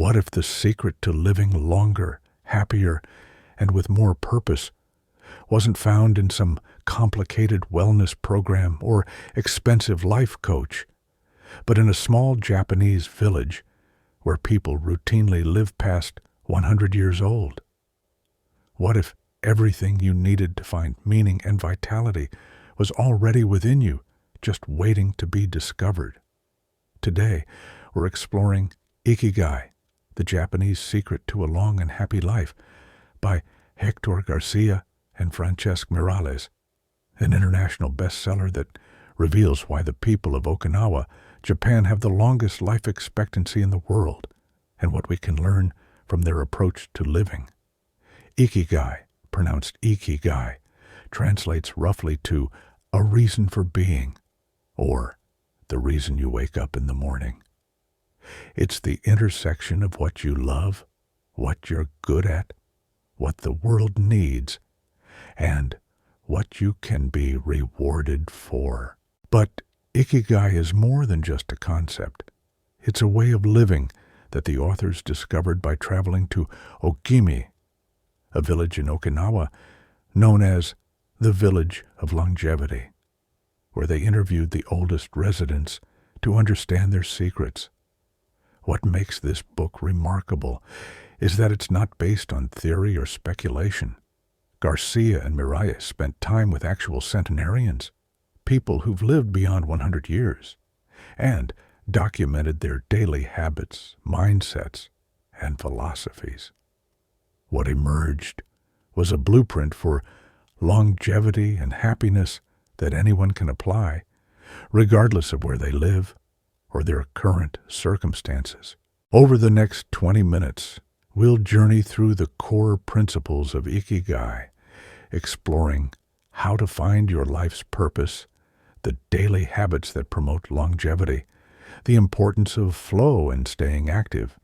What if the secret to living longer, happier, and with more purpose wasn't found in some complicated wellness program or expensive life coach, but in a small Japanese village where people routinely live past 100 years old? What if everything you needed to find meaning and vitality was already within you, just waiting to be discovered? Today, we're exploring Ikigai, the Japanese secret to a long and happy life, by Hector Garcia and Francesc Miralles, an international bestseller that reveals why the people of Okinawa, Japan, have the longest life expectancy in the world and what we can learn from their approach to living. Ikigai, pronounced Ikigai, translates roughly to a reason for being, or the reason you wake up in the morning. It's the intersection of what you love, what you're good at, what the world needs, and what you can be rewarded for. But Ikigai is more than just a concept. It's a way of living that the authors discovered by traveling to Ogimi, a village in Okinawa known as the Village of Longevity, where they interviewed the oldest residents to understand their secrets. What makes this book remarkable is that it's not based on theory or speculation. Garcia and Miralles spent time with actual centenarians, people who've lived beyond 100 years, and documented their daily habits, mindsets, and philosophies. What emerged was a blueprint for longevity and happiness that anyone can apply, regardless of where they live or their current circumstances. Over the next 20 minutes, we'll journey through the core principles of Ikigai, exploring how to find your life's purpose, the daily habits that promote longevity, the importance of flow and staying active,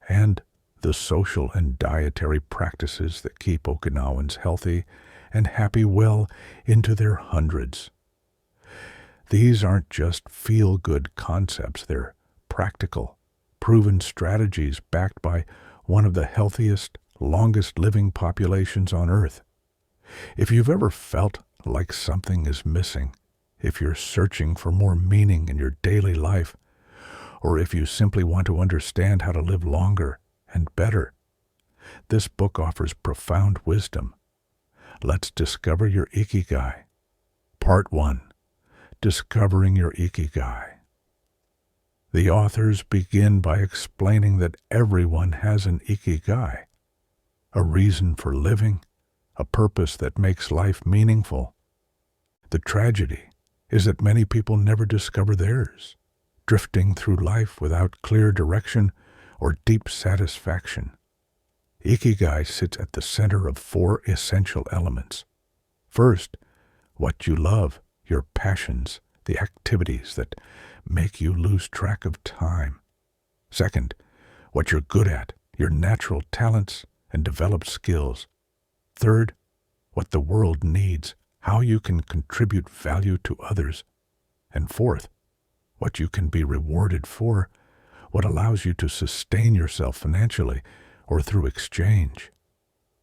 and the social and dietary practices that keep Okinawans healthy and happy well into their hundreds. These aren't just feel-good concepts, they're practical, proven strategies backed by one of the healthiest, longest-living populations on Earth. If you've ever felt like something is missing, if you're searching for more meaning in your daily life, or if you simply want to understand how to live longer and better, this book offers profound wisdom. Let's discover your Ikigai. Part 1. Discovering your Ikigai. The authors begin by explaining that everyone has an Ikigai, a reason for living, a purpose that makes life meaningful. The tragedy is that many people never discover theirs, drifting through life without clear direction or deep satisfaction. Ikigai sits at the center of 4 essential elements. First, what you love, your passions, the activities that make you lose track of time. Second, what you're good at, your natural talents and developed skills. Third, what the world needs, how you can contribute value to others. And fourth, what you can be rewarded for, what allows you to sustain yourself financially or through exchange.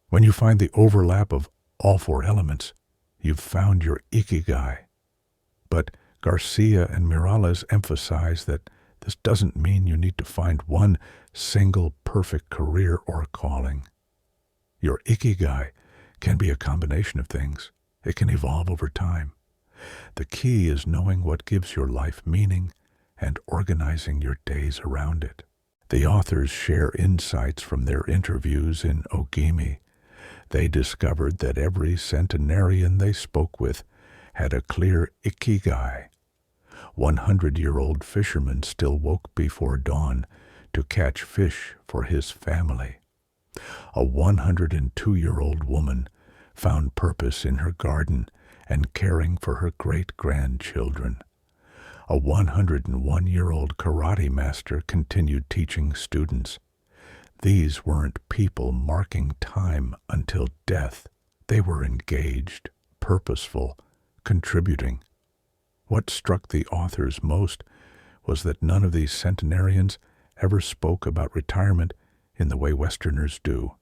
When you find the overlap of all 4 elements, you've found your Ikigai. But Garcia and Miralles emphasize that this doesn't mean you need to find one single perfect career or calling. Your Ikigai can be a combination of things. It can evolve over time. The key is knowing what gives your life meaning and organizing your days around it. The authors share insights from their interviews in Ogimi. They discovered that every centenarian they spoke with had a clear Ikigai. 100-year-old fisherman still woke before dawn to catch fish for his family. A 102-year-old woman found purpose in her garden and caring for her great-grandchildren. A 101-year-old karate master continued teaching students. These weren't people marking time until death. They were engaged, purposeful, contributing. What struck the authors most was that none of these centenarians ever spoke about retirement in the way Westerners do.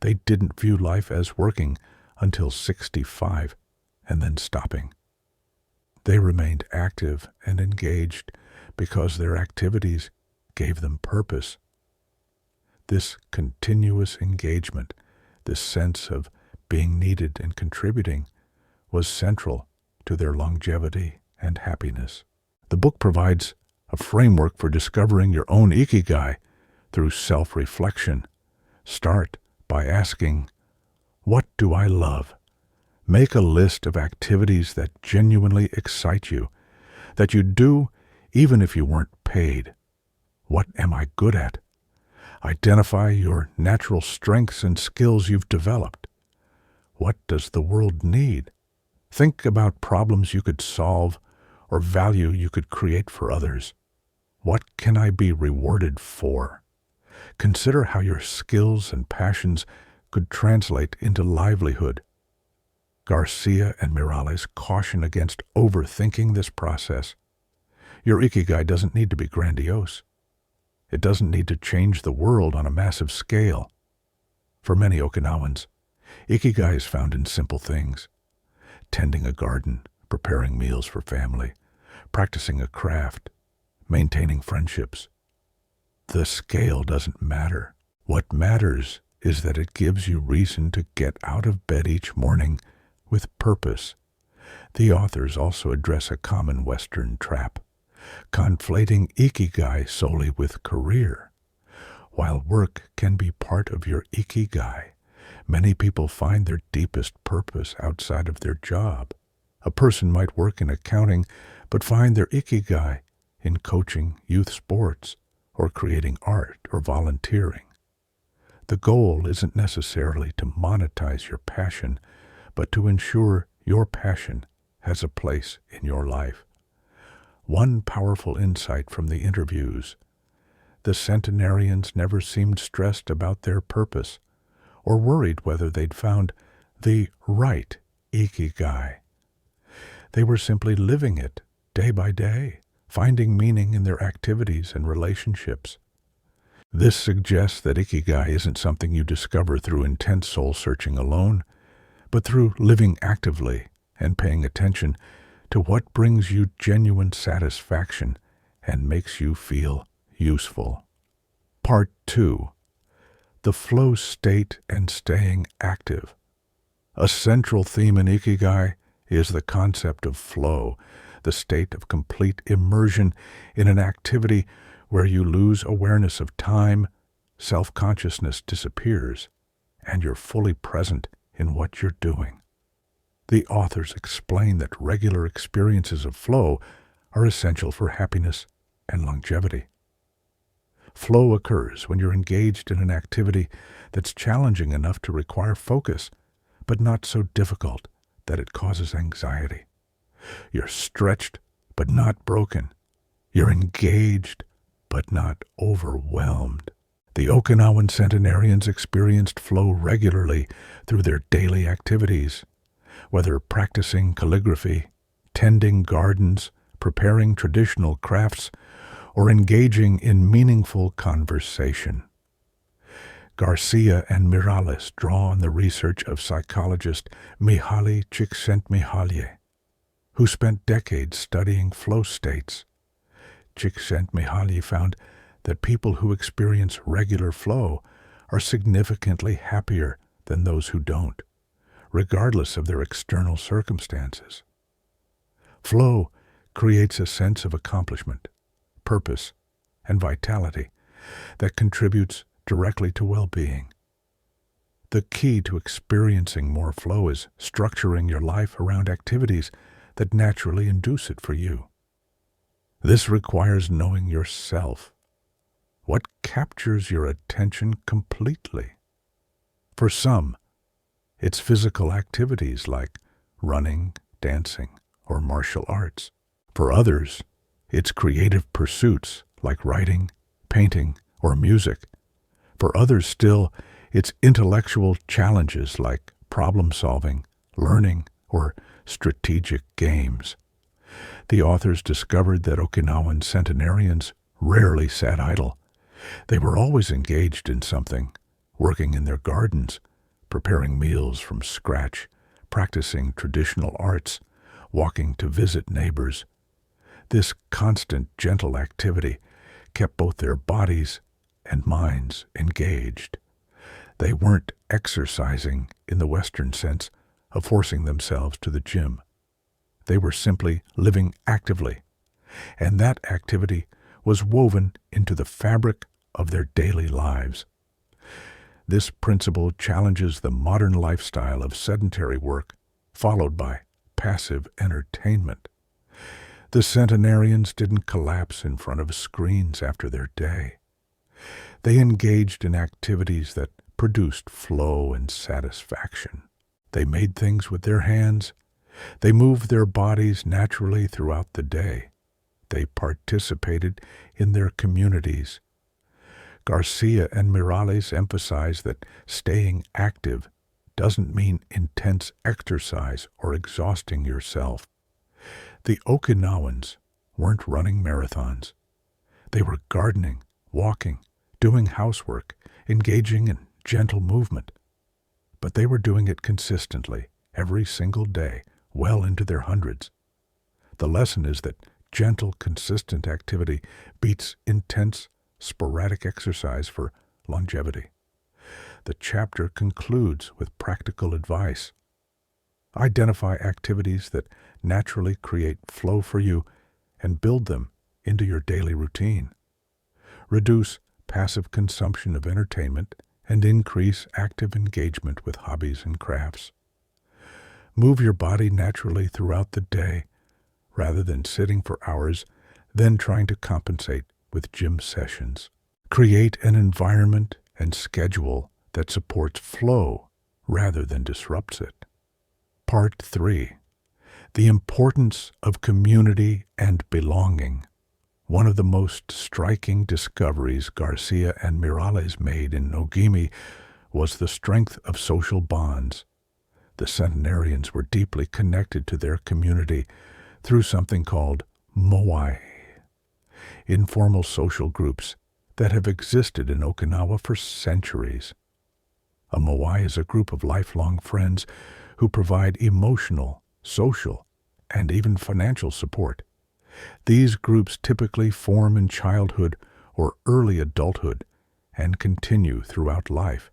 They didn't view life as working until 65 and then stopping. They remained active and engaged because their activities gave them purpose. This continuous engagement, this sense of being needed and contributing, was central to their longevity and happiness. The book provides a framework for discovering your own Ikigai through self-reflection. Start by asking, what do I love? Make a list of activities that genuinely excite you, that you do even if you weren't paid. What am I good at? Identify your natural strengths and skills you've developed. What does the world need? Think about problems you could solve or value you could create for others. What can I be rewarded for? Consider how your skills and passions could translate into livelihood. Garcia and Miralles caution against overthinking this process. Your Ikigai doesn't need to be grandiose. It doesn't need to change the world on a massive scale. For many Okinawans, Ikigai is found in simple things: tending a garden, preparing meals for family, practicing a craft, maintaining friendships. The scale doesn't matter. What matters is that it gives you reason to get out of bed each morning with purpose. The authors also address a common Western trap: conflating Ikigai solely with career. While work can be part of your Ikigai, many people find their deepest purpose outside of their job. A person might work in accounting but find their Ikigai in coaching youth sports or creating art or volunteering. The goal isn't necessarily to monetize your passion, but to ensure your passion has a place in your life. One powerful insight from the interviews: the centenarians never seemed stressed about their purpose or worried whether they'd found the right Ikigai. They were simply living it day by day, finding meaning in their activities and relationships. This suggests that Ikigai isn't something you discover through intense soul-searching alone, but through living actively and paying attention to what brings you genuine satisfaction and makes you feel useful. Part 2. The flow state and staying active. A central theme in Ikigai is the concept of flow, the state of complete immersion in an activity where you lose awareness of time, self-consciousness disappears, and you're fully present in what you're doing. The authors explain that regular experiences of flow are essential for happiness and longevity. Flow occurs when you're engaged in an activity that's challenging enough to require focus, but not so difficult that it causes anxiety. You're stretched, but not broken. You're engaged, but not overwhelmed. The Okinawan centenarians experienced flow regularly through their daily activities, whether practicing calligraphy, tending gardens, preparing traditional crafts, or engaging in meaningful conversation. Garcia and Miralles draw on the research of psychologist Mihaly Csikszentmihalyi, who spent decades studying flow states. Csikszentmihalyi found that people who experience regular flow are significantly happier than those who don't, regardless of their external circumstances. Flow creates a sense of accomplishment, purpose, and vitality that contributes directly to well-being. The key to experiencing more flow is structuring your life around activities that naturally induce it for you. This requires knowing yourself. What captures your attention completely? For some, it's physical activities like running, dancing, or martial arts. For others, it's creative pursuits like writing, painting, or music. For others still, it's intellectual challenges like problem-solving, learning, or strategic games. The authors discovered that Okinawan centenarians rarely sat idle. They were always engaged in something, working in their gardens, preparing meals from scratch, practicing traditional arts, walking to visit neighbors. This constant, gentle activity kept both their bodies and minds engaged. They weren't exercising in the Western sense of forcing themselves to the gym. They were simply living actively, and that activity was woven into the fabric of their daily lives. This principle challenges the modern lifestyle of sedentary work, followed by passive entertainment. The centenarians didn't collapse in front of screens after their day. They engaged in activities that produced flow and satisfaction. They made things with their hands. They moved their bodies naturally throughout the day. They participated in their communities. Garcia and Miralles emphasize that staying active doesn't mean intense exercise or exhausting yourself. The Okinawans weren't running marathons. They were gardening, walking, doing housework, engaging in gentle movement. But they were doing it consistently, every single day, well into their hundreds. The lesson is that gentle, consistent activity beats intense, sporadic exercise for longevity. The chapter concludes with practical advice. Identify activities that naturally create flow for you and build them into your daily routine. Reduce passive consumption of entertainment and increase active engagement with hobbies and crafts. Move your body naturally throughout the day rather than sitting for hours, then trying to compensate with gym sessions. Create an environment and schedule that supports flow rather than disrupts it. Part 3. The importance of community and belonging. One of the most striking discoveries Garcia and Miralles made in Ogimi was the strength of social bonds. The centenarians were deeply connected to their community through something called moai, informal social groups that have existed in Okinawa for centuries. A moai is a group of lifelong friends who provide emotional, social, and even financial support. These groups typically form in childhood or early adulthood and continue throughout life.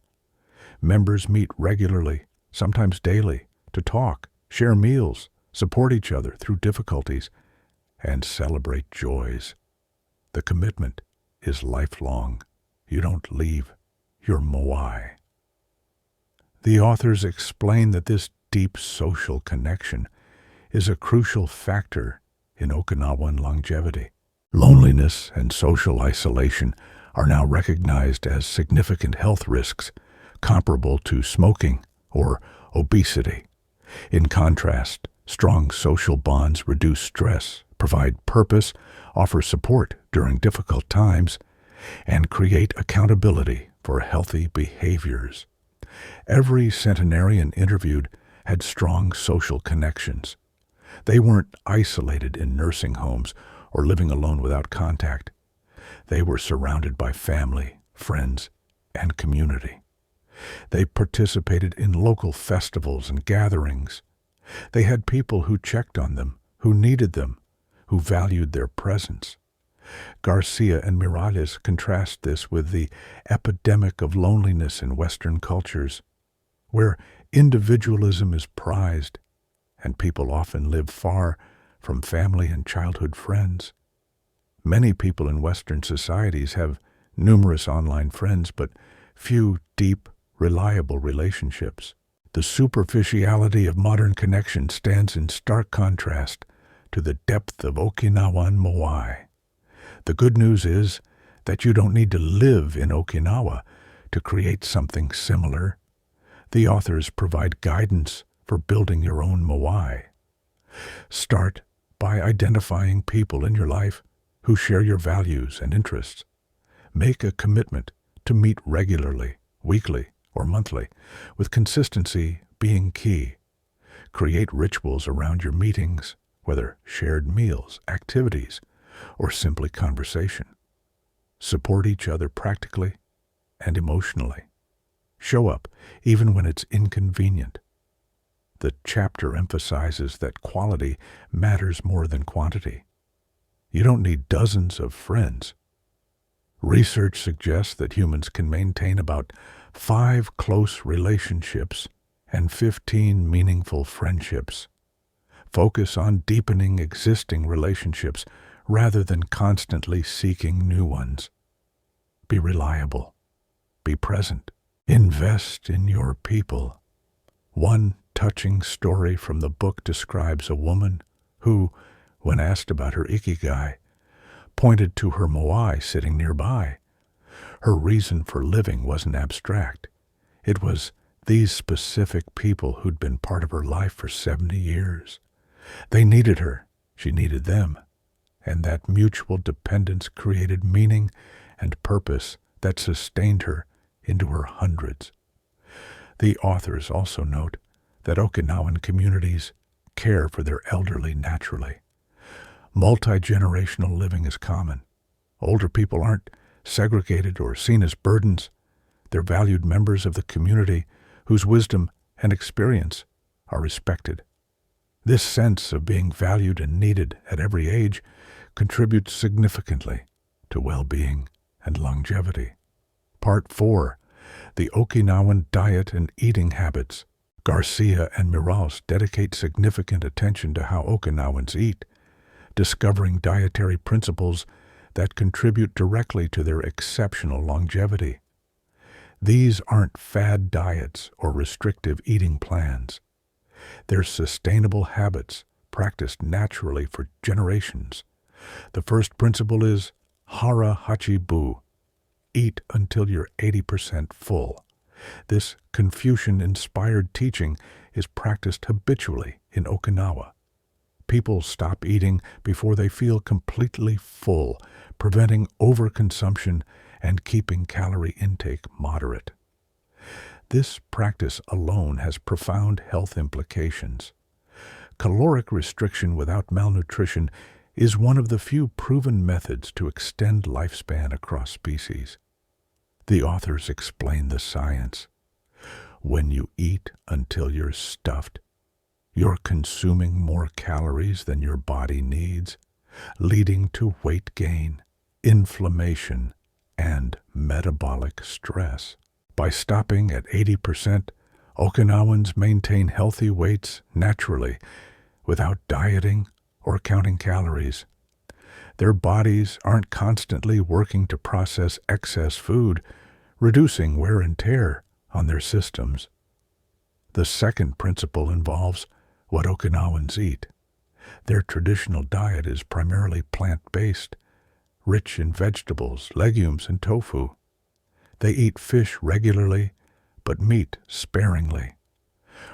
Members meet regularly, sometimes daily, to talk, share meals, support each other through difficulties, and celebrate joys. The commitment is lifelong. You don't leave your moai. The authors explain that this deep social connection is a crucial factor in Okinawan longevity. Loneliness and social isolation are now recognized as significant health risks comparable to smoking or obesity. In contrast, strong social bonds reduce stress, provide purpose, offer support during difficult times, and create accountability for healthy behaviors. Every centenarian interviewed had strong social connections. They weren't isolated in nursing homes or living alone without contact. They were surrounded by family, friends, and community. They participated in local festivals and gatherings. They had people who checked on them, who needed them, who valued their presence. Garcia and Miralles contrast this with the epidemic of loneliness in Western cultures, where individualism is prized and people often live far from family and childhood friends. Many people in Western societies have numerous online friends, but few deep, reliable relationships. The superficiality of modern connection stands in stark contrast to the depth of Okinawan moai. The good news is that you don't need to live in Okinawa to create something similar. The authors provide guidance for building your own moai. Start by identifying people in your life who share your values and interests. Make a commitment to meet regularly, weekly, or monthly, with consistency being key. Create rituals around your meetings, whether shared meals, activities, or simply conversation. support each other practically and emotionally, show up even when it's inconvenient. The chapter emphasizes that quality matters more than quantity. You don't need dozens of friends. Research suggests that humans can maintain about 5 close relationships and 15 meaningful friendships. Focus on deepening existing relationships rather than constantly seeking new ones. Be reliable. Be present. Invest in your people. One touching story from the book describes a woman who, when asked about her Ikigai, pointed to her moai sitting nearby. Her reason for living wasn't abstract. It was these specific people who'd been part of her life for 70 years. They needed her, she needed them, and that mutual dependence created meaning and purpose that sustained her into her hundreds. The authors also note that Okinawan communities care for their elderly naturally. Multi-generational living is common. Older people aren't segregated or seen as burdens. They're valued members of the community whose wisdom and experience are respected. This sense of being valued and needed at every age contributes significantly to well-being and longevity. Part 4. The Okinawan Diet and Eating Habits. Garcia and Miralles dedicate significant attention to how Okinawans eat, discovering dietary principles that contribute directly to their exceptional longevity. These aren't fad diets or restrictive eating plans. They're sustainable habits practiced naturally for generations. The first principle is hara hachibu, eat until you're 80% full. This Confucian-inspired teaching is practiced habitually in Okinawa. People stop eating before they feel completely full, preventing overconsumption and keeping calorie intake moderate. This practice alone has profound health implications. Caloric restriction without malnutrition is one of the few proven methods to extend lifespan across species. The authors explain the science. When you eat until you're stuffed, you're consuming more calories than your body needs, leading to weight gain, inflammation, and metabolic stress. By stopping at 80%, Okinawans maintain healthy weights naturally, without dieting or counting calories. Their bodies aren't constantly working to process excess food, reducing wear and tear on their systems. The second principle involves what Okinawans eat. Their traditional diet is primarily plant-based, rich in vegetables, legumes, and tofu. They eat fish regularly, but meat sparingly.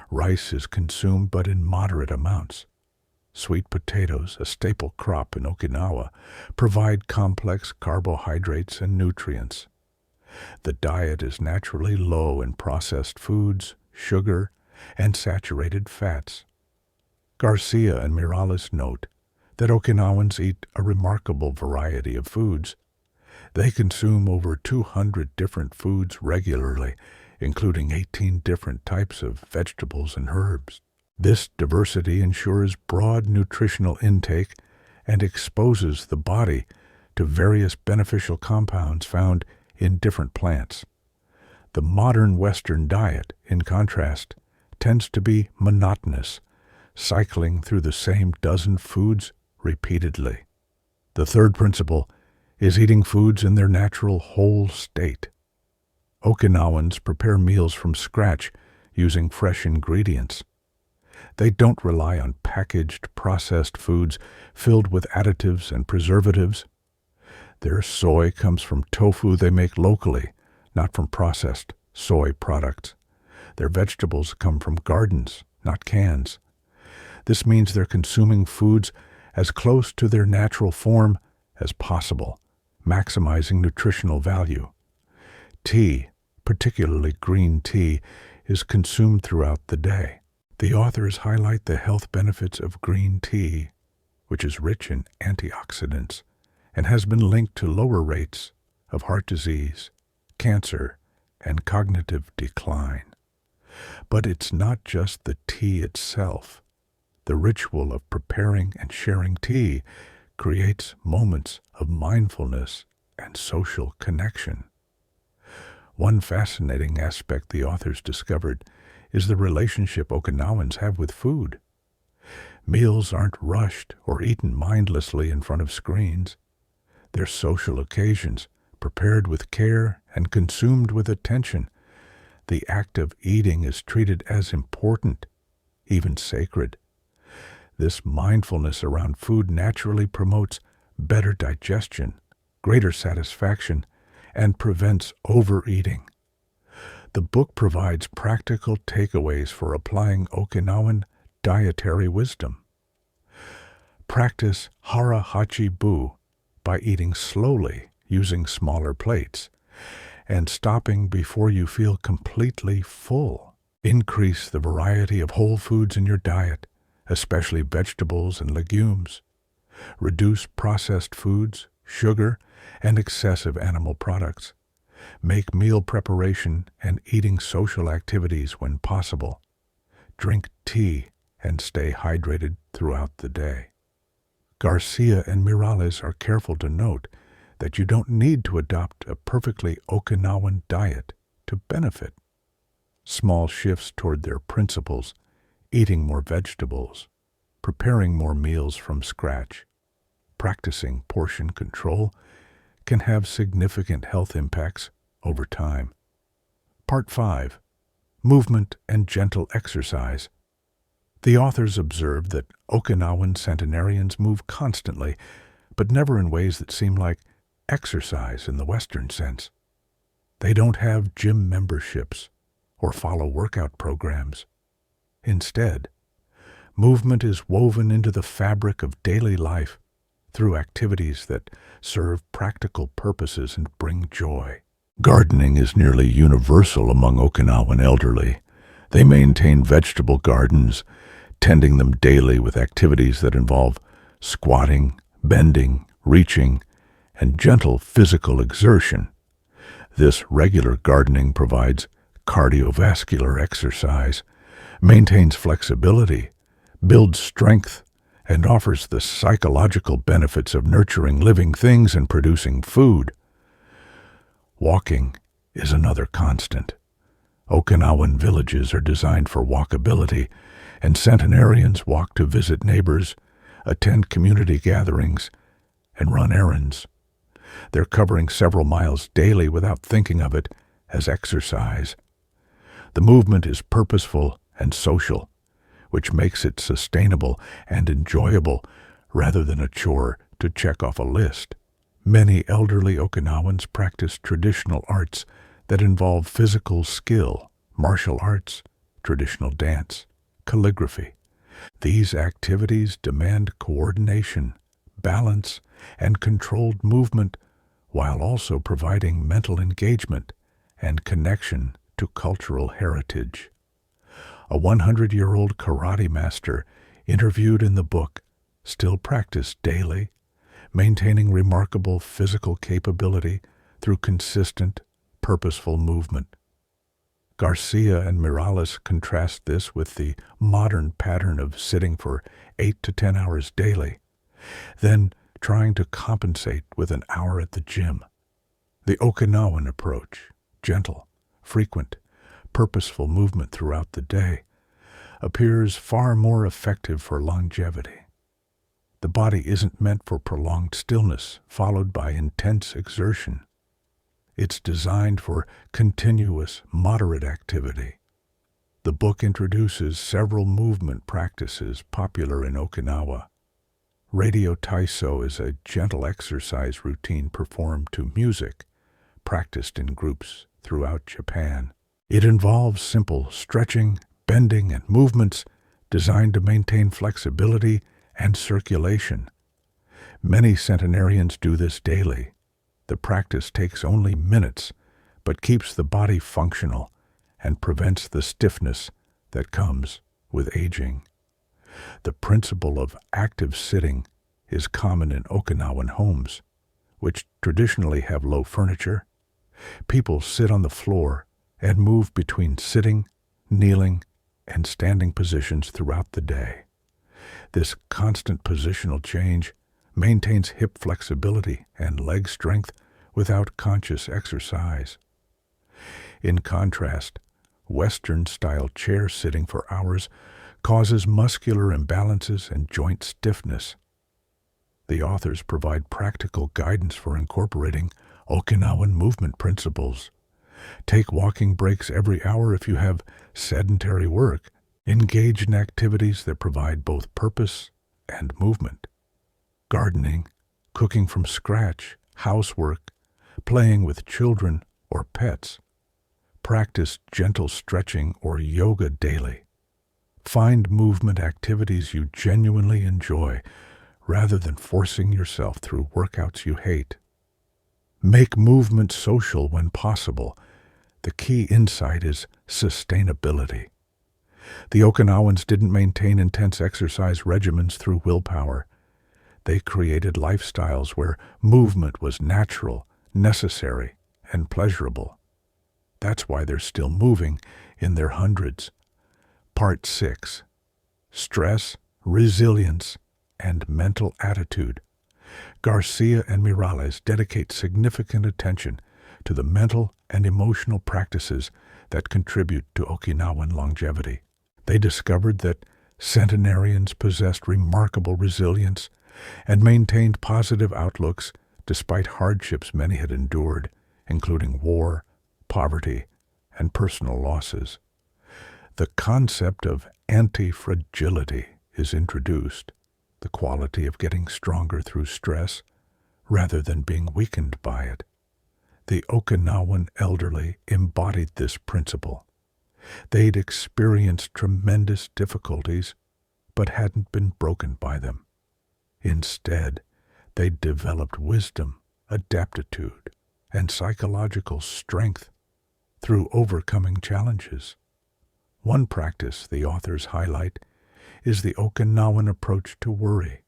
Rice is consumed but in moderate amounts. Sweet potatoes, a staple crop in Okinawa, provide complex carbohydrates and nutrients. The diet is naturally low in processed foods, sugar, and saturated fats. Garcia and Miralles note that Okinawans eat a remarkable variety of foods. They consume over 200 different foods regularly, including 18 different types of vegetables and herbs. This diversity ensures broad nutritional intake and exposes the body to various beneficial compounds found in different plants. The modern Western diet, in contrast, tends to be monotonous, cycling through the same dozen foods repeatedly. The third principle is eating foods in their natural whole state. Okinawans prepare meals from scratch using fresh ingredients. They don't rely on packaged, processed foods filled with additives and preservatives. Their soy comes from tofu they make locally, not from processed soy products. Their vegetables come from gardens, not cans. This means they're consuming foods as close to their natural form as possible, maximizing nutritional value. Tea, particularly green tea, is consumed throughout the day. The authors highlight the health benefits of green tea, which is rich in antioxidants and has been linked to lower rates of heart disease, cancer, and cognitive decline. But it's not just the tea itself. The ritual of preparing and sharing tea creates moments of mindfulness and social connection. One fascinating aspect the authors discovered is the relationship Okinawans have with food. Meals aren't rushed or eaten mindlessly in front of screens. They're social occasions, prepared with care and consumed with attention. The act of eating is treated as important, even sacred. This mindfulness around food naturally promotes better digestion, greater satisfaction, and prevents overeating. The book provides practical takeaways for applying Okinawan dietary wisdom. Practice hara hachi bu by eating slowly using smaller plates and stopping before you feel completely full. Increase the variety of whole foods in your diet, especially vegetables and legumes. Reduce processed foods, sugar, and excessive animal products. Make meal preparation and eating social activities when possible. Drink tea and stay hydrated throughout the day. Garcia and Miralles are careful to note that you don't need to adopt a perfectly Okinawan diet to benefit. Small shifts toward their principles, eating more vegetables, preparing more meals from scratch, practicing portion control, can have significant health impacts over time. Part 5. Movement and gentle exercise. The authors observed that Okinawan centenarians move constantly, but never in ways that seem like exercise in the Western sense. They don't have gym memberships or follow workout programs. Instead, movement is woven into the fabric of daily life through activities that serve practical purposes and bring joy. Gardening is nearly universal among Okinawan elderly. They maintain vegetable gardens, tending them daily with activities that involve squatting, bending, reaching, and gentle physical exertion. This regular gardening provides cardiovascular exercise, maintains flexibility, builds strength, and offers the psychological benefits of nurturing living things and producing food. Walking is another constant. Okinawan villages are designed for walkability, and centenarians walk to visit neighbors, attend community gatherings, and run errands. They're covering several miles daily without thinking of it as exercise. The movement is purposeful and social, which makes it sustainable and enjoyable rather than a chore to check off a list. Many elderly Okinawans practice traditional arts that involve physical skill, martial arts, traditional dance, calligraphy. These activities demand coordination, balance, and controlled movement while also providing mental engagement and connection to cultural heritage. A 100-year-old karate master interviewed in the book still practiced daily, maintaining remarkable physical capability through consistent, purposeful movement. Garcia and Miralles contrast this with the modern pattern of sitting for 8 to 10 hours daily, then trying to compensate with an hour at the gym. The Okinawan approach, gentle, frequent, purposeful movement throughout the day, appears far more effective for longevity. The body isn't meant for prolonged stillness followed by intense exertion. It's designed for continuous, moderate activity. The book introduces several movement practices popular in Okinawa. Radio Taiso is a gentle exercise routine performed to music, practiced in groups throughout Japan. It involves simple stretching, bending, and movements designed to maintain flexibility and circulation. Many centenarians do this daily. The practice takes only minutes, but keeps the body functional and prevents the stiffness that comes with aging. The principle of active sitting is common in Okinawan homes, which traditionally have low furniture, people sit on the floor and move between sitting, kneeling, and standing positions throughout the day. This constant positional change maintains hip flexibility and leg strength without conscious exercise. In contrast, Western-style chair sitting for hours causes muscular imbalances and joint stiffness. The authors provide practical guidance for incorporating Okinawan movement principles. Take walking breaks every hour if you have sedentary work. Engage in activities that provide both purpose and movement. Gardening, cooking from scratch, housework, playing with children or pets. Practice gentle stretching or yoga daily. Find movement activities you genuinely enjoy rather than forcing yourself through workouts you hate. Make movement social when possible. The key insight is sustainability. The Okinawans didn't maintain intense exercise regimens through willpower. They created lifestyles where movement was natural, necessary, and pleasurable. That's why they're still moving in their hundreds. Part 6. Stress, Resilience, and Mental Attitude. Garcia and Miralles dedicate significant attention to the mental and emotional practices that contribute to Okinawan longevity. They discovered that centenarians possessed remarkable resilience and maintained positive outlooks despite hardships many had endured, including war, poverty, and personal losses. The concept of anti-fragility is introduced, the quality of getting stronger through stress rather than being weakened by it. The Okinawan elderly embodied this principle. They'd experienced tremendous difficulties, but hadn't been broken by them. Instead, they'd developed wisdom, adaptitude, and psychological strength through overcoming challenges. One practice the authors highlight is the Okinawan approach to worry.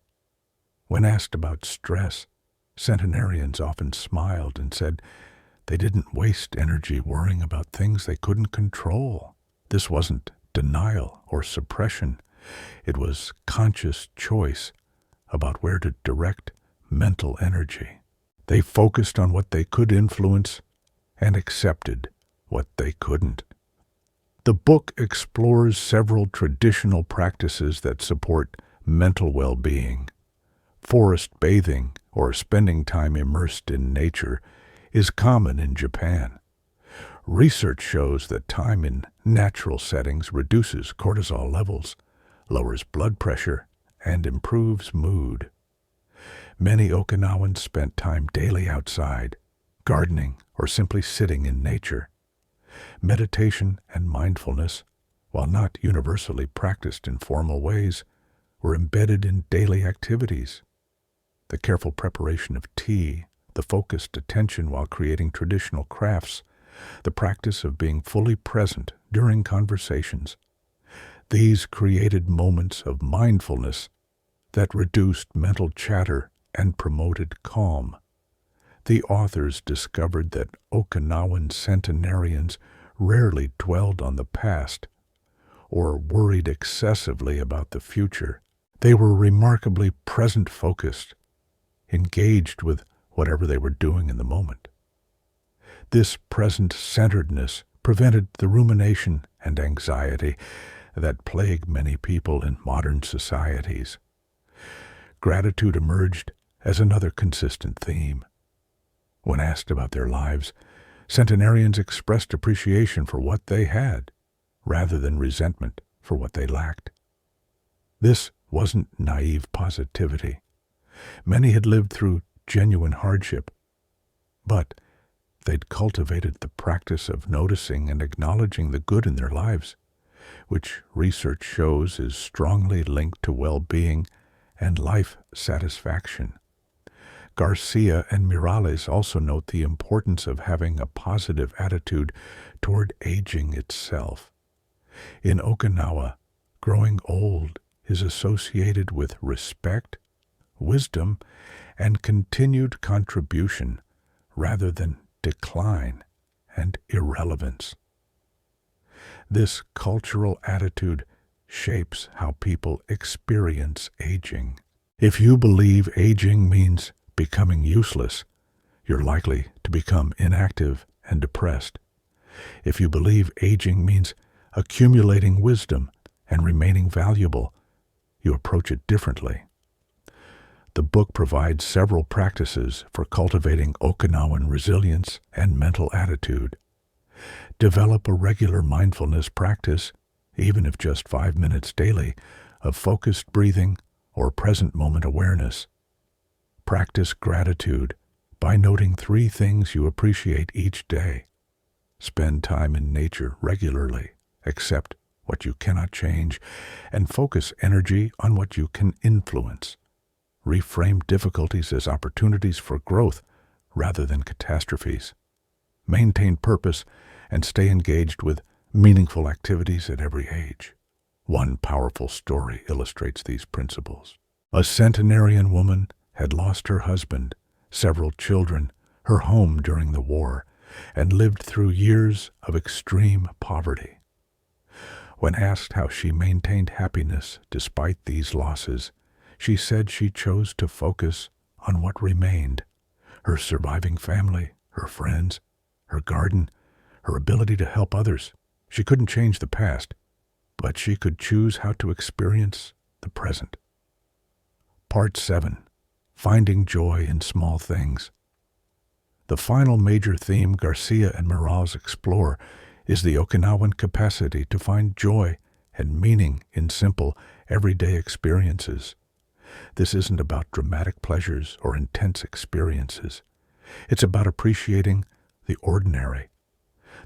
When asked about stress, centenarians often smiled and said they didn't waste energy worrying about things they couldn't control. This wasn't denial or suppression. It was conscious choice about where to direct mental energy. They focused on what they could influence and accepted what they couldn't. The book explores several traditional practices that support mental well-being. Forest bathing, or spending time immersed in nature, is common in Japan. Research shows that time in natural settings reduces cortisol levels, lowers blood pressure, and improves mood. Many Okinawans spent time daily outside, gardening, or simply sitting in nature. Meditation and mindfulness, while not universally practiced in formal ways, were embedded in daily activities. The careful preparation of tea, the focused attention while creating traditional crafts, the practice of being fully present during conversations. These created moments of mindfulness that reduced mental chatter and promoted calm. The authors discovered that Okinawan centenarians rarely dwelled on the past or worried excessively about the future. They were remarkably present-focused, engaged with whatever they were doing in the moment. This present-centeredness prevented the rumination and anxiety that plague many people in modern societies. Gratitude emerged as another consistent theme. When asked about their lives, centenarians expressed appreciation for what they had, rather than resentment for what they lacked. This wasn't naive positivity. Many had lived through genuine hardship, but they'd cultivated the practice of noticing and acknowledging the good in their lives, which research shows is strongly linked to well-being and life satisfaction. Garcia and Miralles also note the importance of having a positive attitude toward aging itself. In Okinawa, growing old is associated with respect, wisdom, and continued contribution rather than decline and irrelevance. This cultural attitude shapes how people experience aging. If you believe aging means becoming useless, you're likely to become inactive and depressed. If you believe aging means accumulating wisdom and remaining valuable, you approach it differently. The book provides several practices for cultivating Okinawan resilience and mental attitude. Develop a regular mindfulness practice, even if just 5 minutes daily, of focused breathing or present moment awareness. Practice gratitude by noting 3 things you appreciate each day. Spend time in nature regularly, accept what you cannot change, and focus energy on what you can influence. Reframe difficulties as opportunities for growth rather than catastrophes. Maintain purpose and stay engaged with meaningful activities at every age. One powerful story illustrates these principles. A centenarian woman had lost her husband, several children, her home during the war, and lived through years of extreme poverty. When asked how she maintained happiness despite these losses, she said she chose to focus on what remained: her surviving family, her friends, her garden, her ability to help others. She couldn't change the past, but she could choose how to experience the present. Part 7. Finding Joy in Small Things. The final major theme Garcia and Meraz explore is the Okinawan capacity to find joy and meaning in simple, everyday experiences. This isn't about dramatic pleasures or intense experiences. It's about appreciating the ordinary.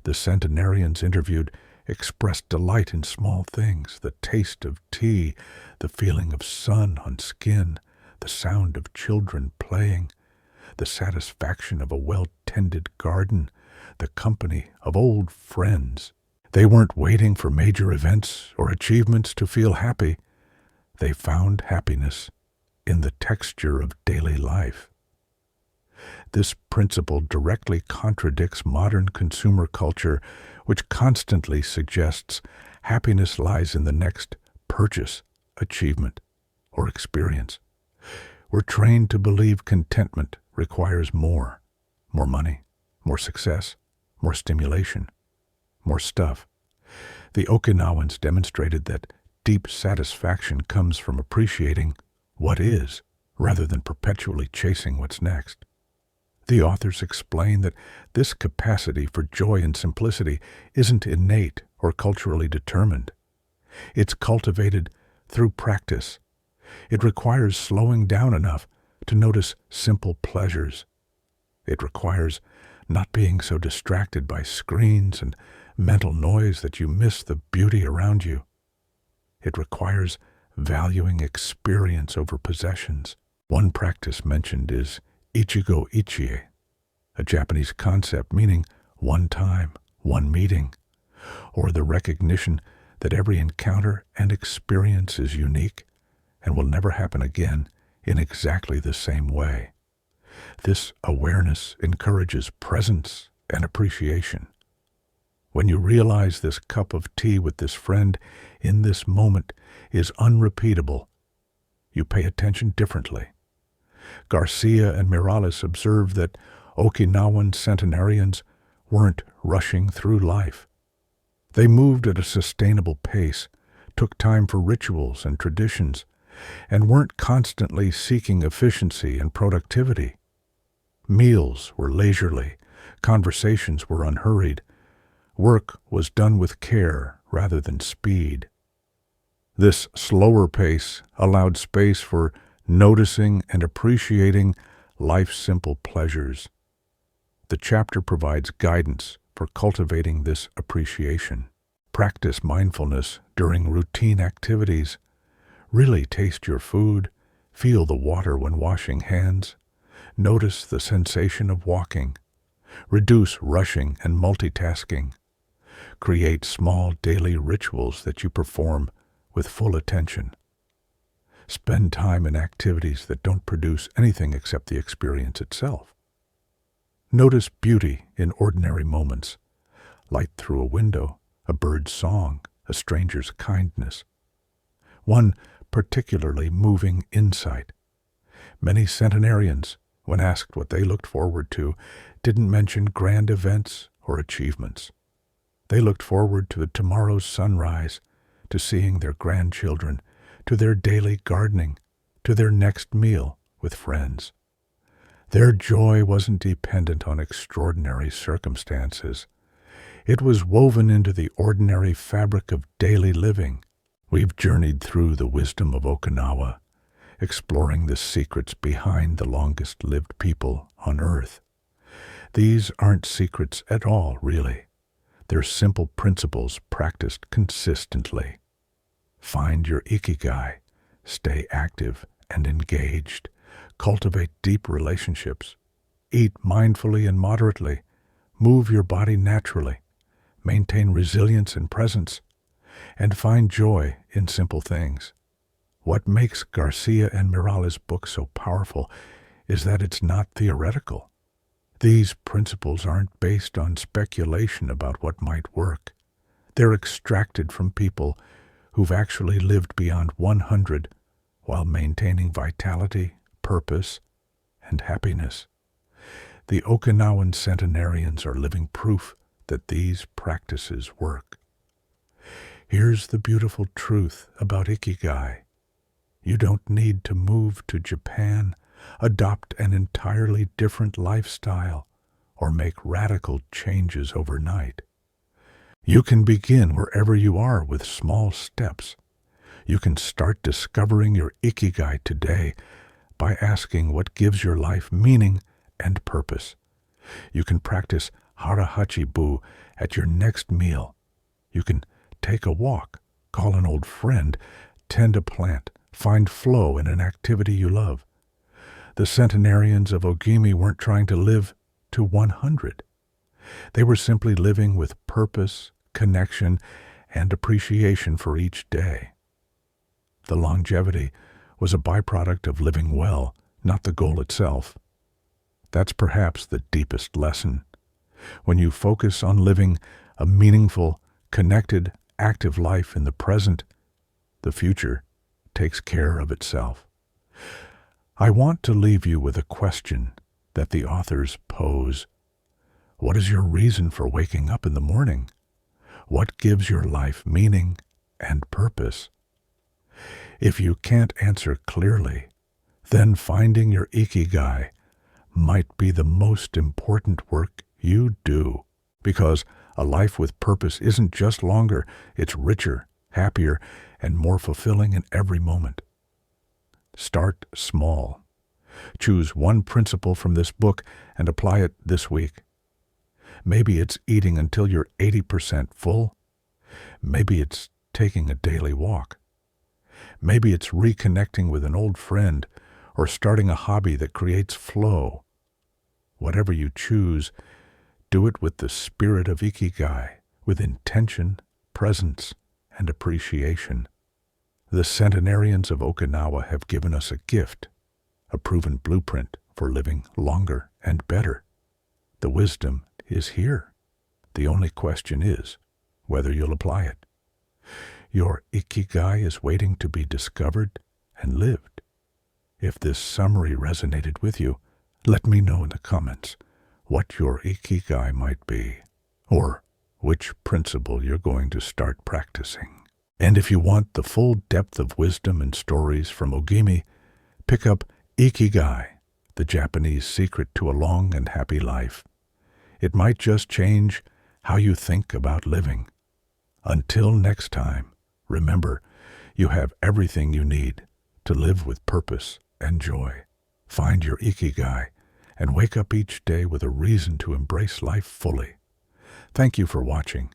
The centenarians interviewed expressed delight in small things: the taste of tea, the feeling of sun on skin, the sound of children playing, the satisfaction of a well-tended garden, the company of old friends. They weren't waiting for major events or achievements to feel happy. They found happiness in the texture of daily life. This principle directly contradicts modern consumer culture, which constantly suggests happiness lies in the next purchase, achievement, or experience. We're trained to believe contentment requires more money, more success, more stimulation, more stuff. The Okinawans demonstrated that deep satisfaction comes from appreciating what is, rather than perpetually chasing what's next. The authors explain that this capacity for joy and simplicity isn't innate or culturally determined. It's cultivated through practice. It requires slowing down enough to notice simple pleasures. It requires not being so distracted by screens and mental noise that you miss the beauty around you. It requires valuing experience over possessions. One practice mentioned is Ichigo, a Japanese concept meaning one time, one meeting, or the recognition that every encounter and experience is unique and will never happen again in exactly the same way. This awareness encourages presence and appreciation. When you realize this cup of tea with this friend in this moment is unrepeatable, you pay attention differently. Garcia and Miralles observed that Okinawan centenarians weren't rushing through life. They moved at a sustainable pace, took time for rituals and traditions, and weren't constantly seeking efficiency and productivity. Meals were leisurely, conversations were unhurried, work was done with care rather than speed. This slower pace allowed space for noticing and appreciating life's simple pleasures. The chapter provides guidance for cultivating this appreciation. Practice mindfulness during routine activities. Really taste your food, feel the water when washing hands, notice the sensation of walking, reduce rushing and multitasking. Create small daily rituals that you perform with full attention. Spend time in activities that don't produce anything except the experience itself. Notice beauty in ordinary moments. Light through a window, a bird's song, a stranger's kindness. One particularly moving insight. Many centenarians, when asked what they looked forward to, didn't mention grand events or achievements. They looked forward to tomorrow's sunrise, to seeing their grandchildren, to their daily gardening, to their next meal with friends. Their joy wasn't dependent on extraordinary circumstances. It was woven into the ordinary fabric of daily living. We've journeyed through the wisdom of Okinawa, exploring the secrets behind the longest-lived people on Earth. These aren't secrets at all, really. They're simple principles practiced consistently. Find your Ikigai, stay active and engaged, cultivate deep relationships, eat mindfully and moderately, move your body naturally, maintain resilience and presence, and find joy in simple things. What makes Garcia and Miralles' book so powerful is that it's not theoretical. These principles aren't based on speculation about what might work. They're extracted from people who've actually lived beyond 100 while maintaining vitality, purpose, and happiness. The Okinawan centenarians are living proof that these practices work. Here's the beautiful truth about Ikigai. You don't need to move to Japan, adopt an entirely different lifestyle, or make radical changes overnight. You can begin wherever you are with small steps. You can start discovering your Ikigai today by asking what gives your life meaning and purpose. You can practice Hara-Hachi-Bu at your next meal. You can take a walk, call an old friend, tend a plant, find flow in an activity you love. The centenarians of Ogimi weren't trying to live to 100. They were simply living with purpose, connection, and appreciation for each day. The longevity was a byproduct of living well, not the goal itself. That's perhaps the deepest lesson. When you focus on living a meaningful, connected, active life in the present, the future takes care of itself. I want to leave you with a question that the authors pose. What is your reason for waking up in the morning? What gives your life meaning and purpose? If you can't answer clearly, then finding your Ikigai might be the most important work you do, because a life with purpose isn't just longer, it's richer, happier, and more fulfilling in every moment. Start small. Choose one principle from this book and apply it this week. Maybe it's eating until you're 80% full. Maybe it's taking a daily walk. Maybe it's reconnecting with an old friend or starting a hobby that creates flow. Whatever you choose, do it with the spirit of Ikigai, with intention, presence, and appreciation. The centenarians of Okinawa have given us a gift, a proven blueprint for living longer and better. The wisdom is here. The only question is whether you'll apply it. Your Ikigai is waiting to be discovered and lived. If this summary resonated with you, let me know in the comments what your Ikigai might be, or which principle you're going to start practicing. And if you want the full depth of wisdom and stories from Ogimi, pick up Ikigai, the Japanese secret to a long and happy life. It might just change how you think about living. Until next time, remember, you have everything you need to live with purpose and joy. Find your Ikigai and wake up each day with a reason to embrace life fully. Thank you for watching.